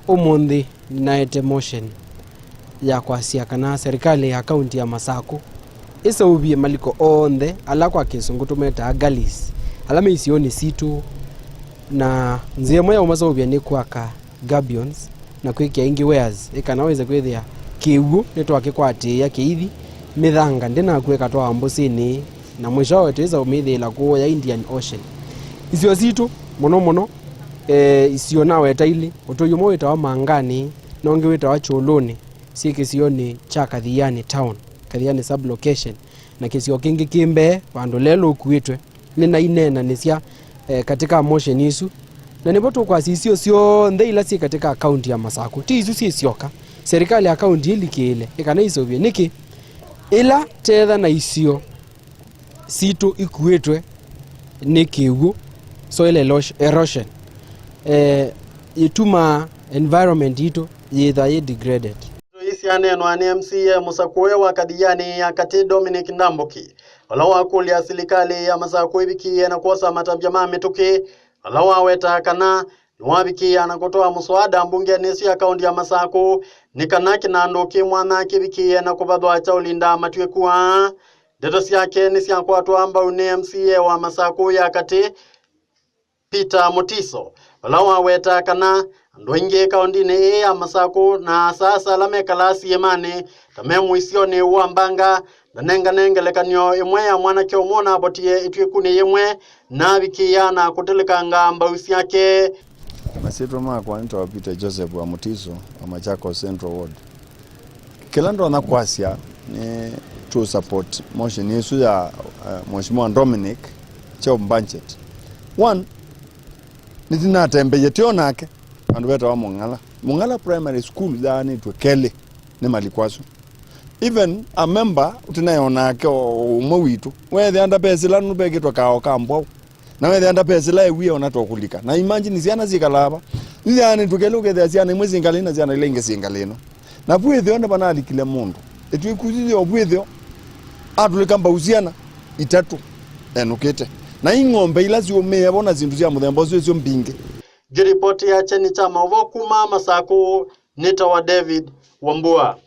umundi naete motion ya kwasia kana serikali ya kaunti ya Masako isa ubie maliko onde ala kwa kisungu tumeta galis ala meisioni situ na nzie moya umasa ubie ni kwaka gabions na kwikia ingi wares ikanaweza kwithia kiugo nitwake kwati ya kiithi mithanga ndina kweka twa ambosini na mwisho weteza umithila kuwa ya Indian Ocean isio situ muno isio nawe etaili utoyumo wita wa mangani nonge wita wa choloni sikisioni cha Kathiani town Kathiani sub location na kisio kingi kimbe pando lelo kuitwe nina inena nisia katika motion isu na nipoto kwa sisio sio ndeila si katika account ya Masako ti isu si sioka serikali account ili kile ikana isobie niki ila tetha na isio situ ikuitwe nikiugo soil erosion ituma environment ito yitha ye degraded. Isi aneno ni MCA Masako wa Kathiani ya kati Dominic Ndambuki walawa kulia serikali ya Masako ibiki na kosa matambia mamituki walawa weta kana nwabiki anakotoa muswada mbunge nesi ya kaunti ya Masako nikanaki na ndoki mwana kibiki na kubadwa cha ulinda matwekua Dedosi yake nisi ya kwa amba une MCA wa Masako ya kati Peter Motiso walawa weta kana ndoinge kaundine ya Masako na sasa lame kalasi yemane tamemu isione uambanga na nenga lekanyo imwe ya mwana kio mona botie itwekune yemwe na bikia na kutelekanga mbausi yake. Masito kwa nito Peter Joseph wa Motiso wa Machako Central Ward. Kila ndo anakuasia ni to support motion yesu ya Mheshimiwa Dominic Cheo Budget. One nitina tembeje tionake andu beta wa Mongala Primary School yani twekele ne malikwaso. Even a member utinayonake umwe witu wethe anda pesila nubegitwa kao kambo na wethe anda pesila ewi ona tokulika na imagine ziana zikalaba yani tukeluke the ziana mwezi ngalina ziana ilenge singalino na bwethe ona banali kile mundu etwikuzize obwethe atulika uziana itatu enukete na ingombe ilazi umeyabona zindu zya muthemba zyo mbinge. Jiripoti ya cheni chama uvokuma Masako nita wa David Wambua.